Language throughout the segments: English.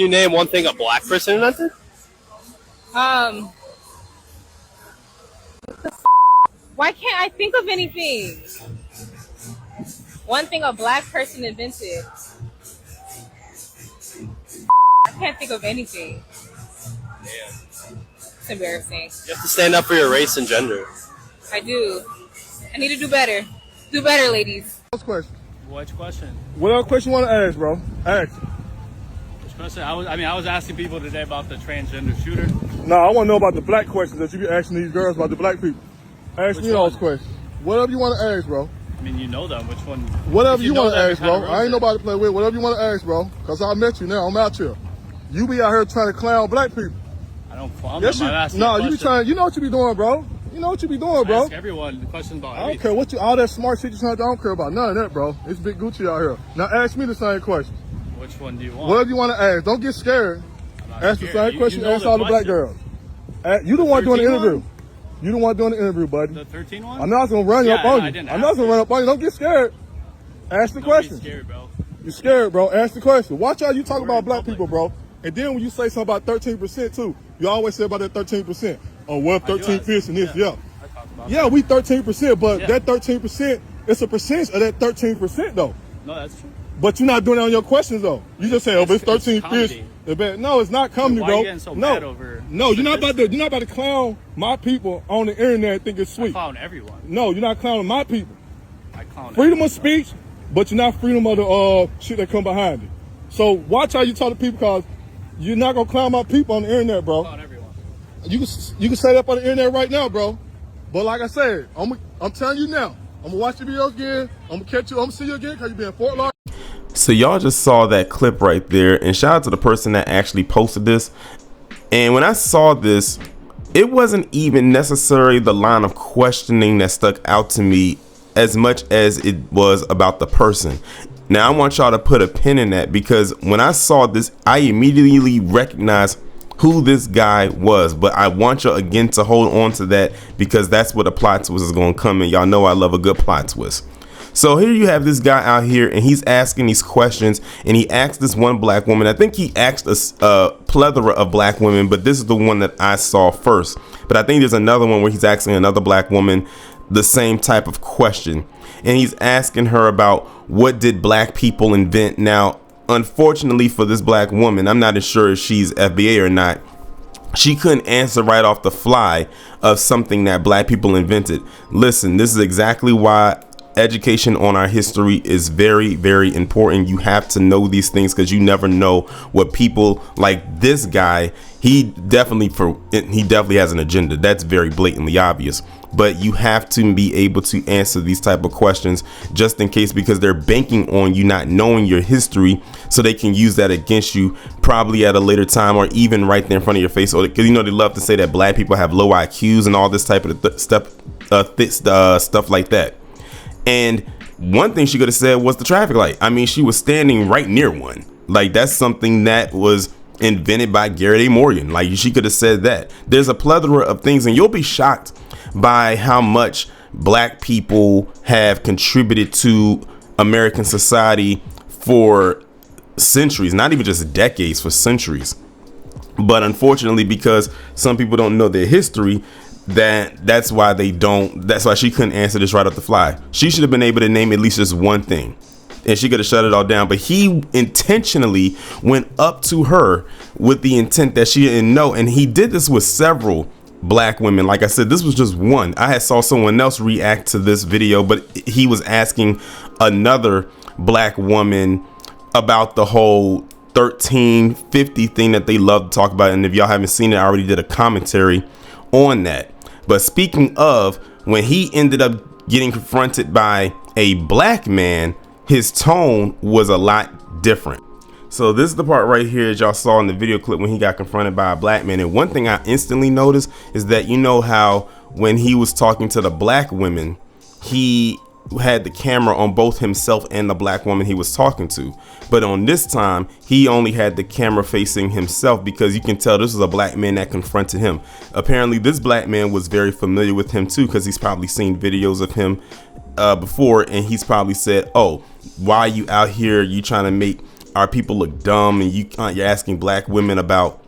You name one thing a black person invented? Um, why can't I think of anything? One thing a black person invented. I can't think of anything. It's embarrassing. You have to stand up for your race and gender. I do. I need to do better. Do better, ladies. What's question? Which question? What other question you want to ask, bro? Ask. Which question? I was asking people today about the transgender shooter. No, I want to know about the black questions that you be asking these girls about the black people. Ask Which me those one? questions. Whatever you want to ask, bro. I mean, you know them. Which one? Whatever you know want to them, ask, it kinda bro. I ruins ain't it. nobody to play with. Whatever you want to ask, bro. Because I met you now. I'm out here. You be out here trying to clown black people. I don't clown Yes, them. you. I'm asking No, a you be question. trying. You know what you be doing, bro. You know what you be doing, I bro. ask everyone questions about I don't everything. care what you, all that smart shit you trying to do. I don't care about none of that, bro. It's Big Gucci out here. Now ask me the same question. Which one do you want? Whatever you want to ask. Don't get scared. I'm not Ask the scared. same question You you know ask all the black question. girls. You the one doing the 13 interview. one? You the one doing the interview, buddy. The 13 one? I'm not gonna run Yeah, up on I you. didn't I'm ask not gonna you. run up on you. Don't get scared. Ask the Don't question. be scared, bro. You scared, bro. Ask the question. Watch how you talk We're about in black public. people, bro. And then when you say something about 13% too, you always say about that 13%. Oh, well, I do 13 ask. fifths and this, yeah. I talk about Yeah, that. we 13%, but Yeah. that 13%, it's a percentage of that 13% though. No, that's true. But you're not doing it on your questions though. You just say, oh, but it's It's 13 fish. comedy. No, it's not comedy, Why bro. you getting so no, mad over no, you're not statistics? about to clown my people on the internet and think it's I sweet. clown everyone. No, you're not clowning my people. I clown Freedom everyone, of speech, but you're not freedom of the shit that come behind it. So watch how you talk to people, because you're not gonna clown my people on the internet, bro. bro. I clown everyone. You can say that up on the internet right now, bro. But like I said, I'm telling you now, I'm gonna watch the videos again. I'm gonna catch you. I'm gonna see you again because you be in Fort Lauderdale. So y'all just saw that clip right there, and shout out to the person that actually posted this. And when I saw this, it wasn't even necessarily the line of questioning that stuck out to me as much as it was about the person. Now I want y'all to put a pin in that, because when I saw this, I immediately recognized who this guy was. But I want y'all again to hold on to that, because that's what a plot twist is going to come in. Y'all know I love a good plot twist. So here you have this guy out here, and he's asking these questions, and he asked this one black woman. I think he asked a plethora of black women, but this is the one that I saw first. But I think there's another one where he's asking another black woman the same type of question, and he's asking her about what did black people invent. Now, unfortunately for this black woman, I'm not as sure if she's FBA or not, she couldn't answer right off the fly of something that black people invented. Listen, this is exactly why education on our history is very, very important. You have to know these things, because you never know what people like this guy, he definitely has an agenda. That's very blatantly obvious. But you have to be able to answer these type of questions just in case, because they're banking on you not knowing your history, so they can use that against you probably at a later time, or even right there in front of your face. Or because they love to say that black people have low IQs and all this type of stuff like that. And one thing she could have said was the traffic light. I mean, she was standing right near one. Like, that's something that was invented by Garrett A. Morgan. Like, she could have said that. There's a plethora of things, and you'll be shocked by how much black people have contributed to American society for centuries, not even just decades, for centuries. But unfortunately, because some people don't know their history, that's why she couldn't answer this right off the fly. She should have been able to name at least just one thing, and she could have shut it all down. But he intentionally went up to her with the intent that she didn't know, and he did this with several black women. Like I said, this was just one. I had saw someone else react to this video, but he was asking another black woman about the whole 1350 thing that they love to talk about. And if y'all haven't seen it, I already did a commentary on that. But speaking of, when he ended up getting confronted by a black man, his tone was a lot different. So this is the part right here that y'all saw in the video clip when he got confronted by a black man. And one thing I instantly noticed is that, you know how when he was talking to the black women, he had the camera on both himself and the black woman he was talking to. But on this time, he only had the camera facing himself, because you can tell this was a black man that confronted him. Apparently, this black man was very familiar with him too, because he's probably seen videos of him before, and he's probably said, oh, why are you out here? You trying to make our people look dumb, and you're asking black women about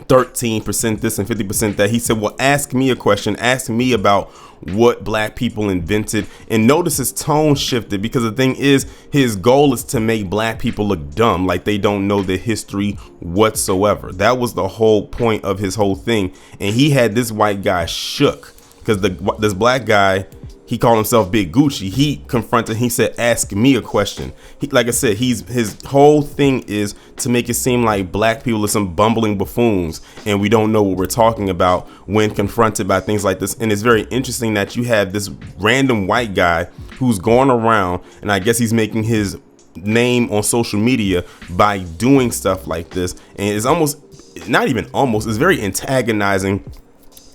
13% this and 50% that. He said, well, ask me a question. Ask me about what black people invented. And notice his tone shifted, because the thing is, his goal is to make black people look dumb, like they don't know the history whatsoever. That was the whole point of his whole thing. And he had this white guy shook, because this black guy, he called himself Big Gucci. He confronted, he said, ask me a question. Like I said, his whole thing is to make it seem like black people are some bumbling buffoons and we don't know what we're talking about when confronted by things like this. And it's very interesting that you have this random white guy who's going around, and I guess he's making his name on social media by doing stuff like this. And it's almost, not even almost, it's very antagonizing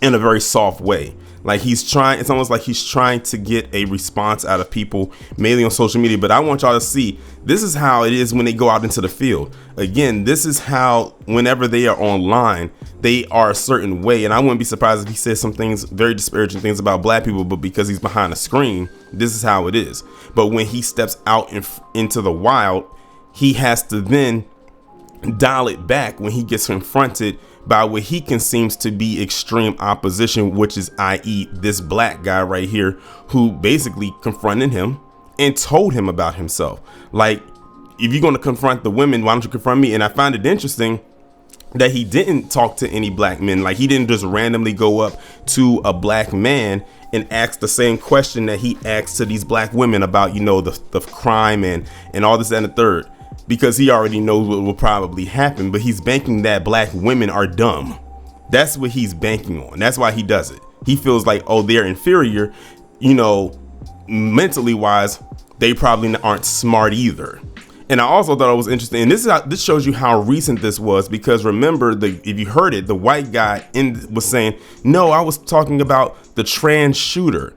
in a very soft way. Like it's almost like he's trying to get a response out of people, mainly on social media. But I want y'all to see, this is how it is when they go out into the field. Again, this is how, whenever they are online, they are a certain way. And I wouldn't be surprised if he says some things, very disparaging things about black people, but because he's behind a screen, this is how it is. But when he steps out into the wild, he has to then dial it back when he gets confronted by what he can seems to be extreme opposition, which is, i.e., this black guy right here, who basically confronted him and told him about himself. Like, if you're going to confront the women, why don't you confront me? And I find it interesting that he didn't talk to any black men. Like, he didn't just randomly go up to a black man and ask the same question that he asked to these black women about, you know, the crime and all this and the third, because he already knows what will probably happen. But he's banking that black women are dumb. That's what he's banking on. That's why he does it. He feels like, oh, they're inferior, you know, mentally wise. They probably aren't smart either. And I also thought it was interesting, and this shows you how recent this was, because remember, if you heard it, the white guy was saying, no, I was talking about the trans shooter.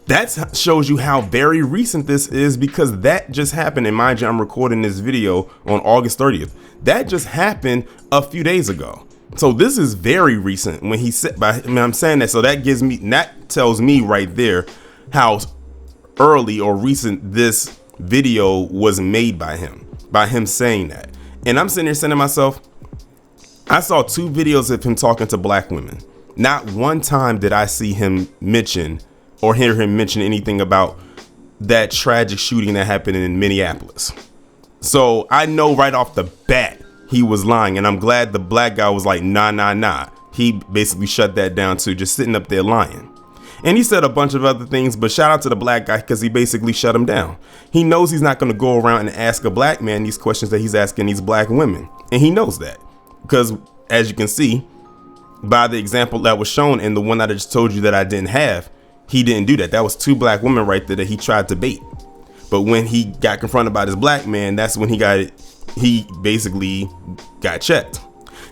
That shows you how very recent this is, because that just happened. And mind you, I'm recording this video on August 30th. That just happened a few days ago. So this is very recent when he said, I'm saying that. So that tells me right there how early or recent this video was made by him saying that. And I'm sitting there saying to myself, I saw 2 videos of him talking to black women. Not one time did I see him mention or hear him mention anything about that tragic shooting that happened in Minneapolis. So I know right off the bat he was lying, and I'm glad the black guy was like, nah. He basically shut that down too, just sitting up there lying. And he said a bunch of other things, but shout out to the black guy, because he basically shut him down. He knows he's not going to go around and ask a black man these questions that he's asking these black women. And he knows that, because as you can see by the example that was shown and the one that I just told you that I didn't have, he didn't do that. That was 2 black women right there that he tried to bait. But when he got confronted by this black man, that's when he basically got checked.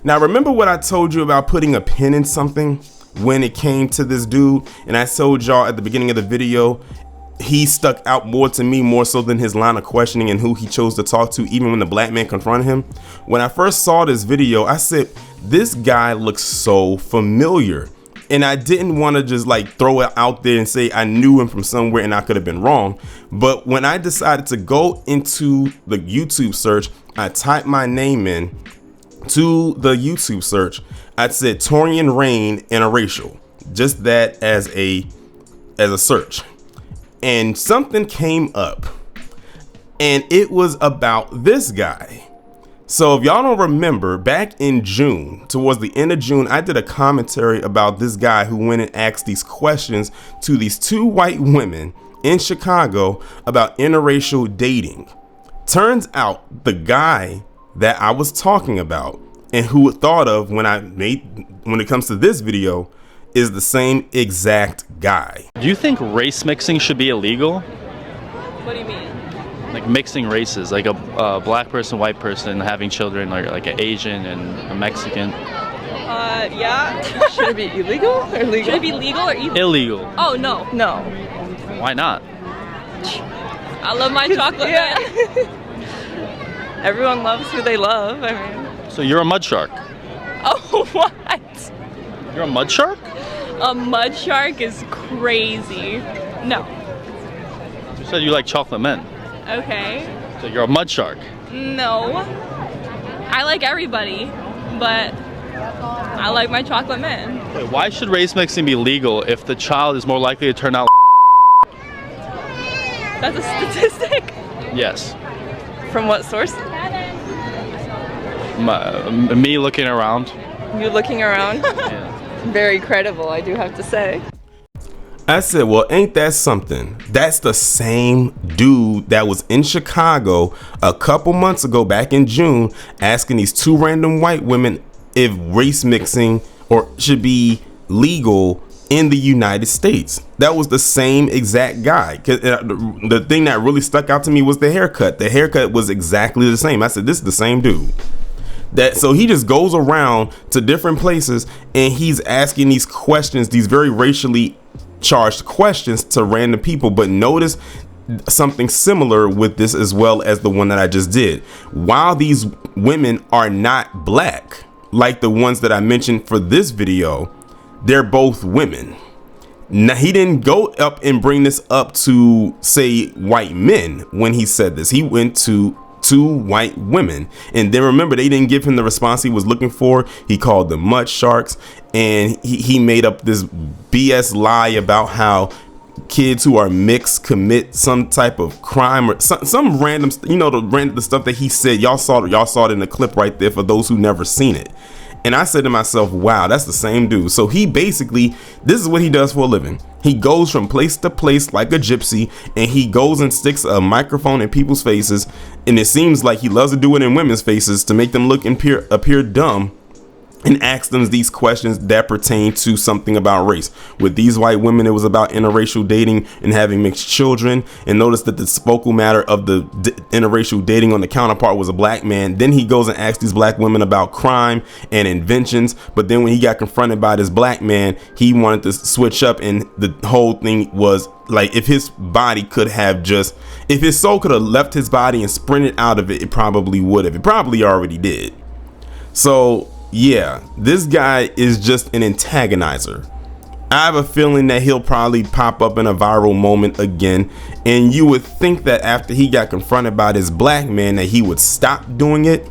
Now, remember what I told you about putting a pin in something when it came to this dude? And I told y'all at the beginning of the video, he stuck out more to me, more so than his line of questioning and who he chose to talk to, even when the black man confronted him. When I first saw this video, I said, this guy looks so familiar. And I didn't want to just like throw it out there and say I knew him from somewhere, and I could have been wrong. But when I decided to go into the YouTube search, I typed my name in to the YouTube search. I said Torian Rain interracial, just that as a search, and something came up, and it was about this guy. So if y'all don't remember, back in June, towards the end of June, I did a commentary about this guy who went and asked these questions to these 2 white women in Chicago about interracial dating. Turns out the guy that I was talking about and who thought of when it comes to this video is the same exact guy. Do you think race mixing should be illegal? What do you mean? Like mixing races, like a black person, white person having children, like an Asian and a Mexican. Yeah. Should it be illegal or legal? Should it be legal or illegal? Illegal. Oh, no. No. Why not? I love my chocolate, Yeah. man. Everyone loves who they love. I mean. So you're a mud shark. Oh, what? You're a mud shark? A mud shark is crazy. No. You said you like chocolate men. Okay. So you're a mud shark. No. I like everybody, but I like my chocolate mint. Wait, why should race mixing be legal if the child is more likely to turn out? That's a statistic. Yes. From what source? Me looking around. You looking around? Yeah. Very credible, I do have to say. I said, well, ain't that something? That's the same dude that was in Chicago a couple months ago, back in June, asking these two random white women if race mixing or should be legal in the United States. That was the same exact guy. The thing that really stuck out to me was the haircut. The haircut was exactly the same. I said, this is the same dude. So he just goes around to different places and he's asking these questions, these very racially charged questions to random people. But notice something similar with this as well as the one that I just did. While these women are not black, like the ones that I mentioned for this video, they're both women. Now, he didn't go up and bring this up to say white men when he said this. He went to two white women, and then remember, they didn't give him the response he was looking for. He called them mud sharks, and he made up this BS lie about how kids who are mixed commit some type of crime or some random, the stuff that he said. Y'all saw it in the clip right there for those who never seen it. And I said to myself, wow, that's the same dude. So he basically, this is what he does for a living. He goes from place to place like a gypsy, and he goes and sticks a microphone in people's faces. And it seems like he loves to do it in women's faces to make them look and appear dumb, and ask them these questions that pertain to something about race. With these white women, it was about interracial dating and having mixed children. And notice that the focal matter of the interracial dating on the counterpart was a black man. Then he goes and asks these black women about crime and inventions. But then when he got confronted by this black man, he wanted to switch up, and the whole thing was like, if his body could have just, if his soul could have left his body and sprinted out of it, it probably would have. It probably already did. So yeah, this guy is just an antagonizer. I have a feeling that he'll probably pop up in a viral moment again, and you would think that after he got confronted by this black man that he would stop doing it.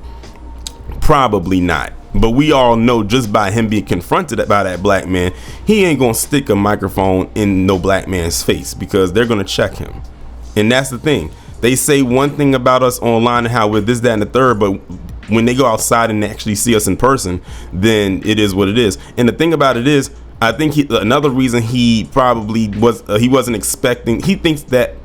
Probably not. But we all know, just by him being confronted by that black man, he ain't gonna stick a microphone in no black man's face, because they're gonna check him. And that's the thing. They say one thing about us online and how we're this, that, and the third, but when they go outside and actually see us in person, then it is what it is. And the thing about it is, I think another reason he probably he wasn't expecting, he thinks that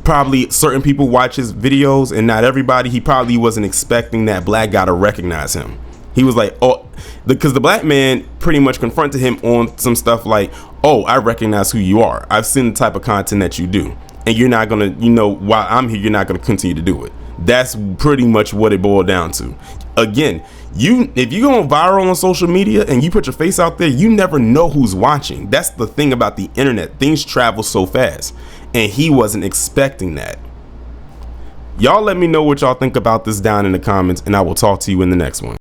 probably certain people watch his videos and not everybody. He probably wasn't expecting that black guy to recognize him. He was like, oh, because the black man pretty much confronted him on some stuff like, oh, I recognize who you are. I've seen the type of content that you do, and you're not gonna, while I'm here, you're not gonna continue to do it. That's pretty much what it boiled down to. Again, if you go viral on social media and you put your face out there, you never know who's watching. That's the thing about the internet. Things travel so fast, and he wasn't expecting that. Y'all let me know what y'all think about this down in the comments, and I will talk to you in the next one.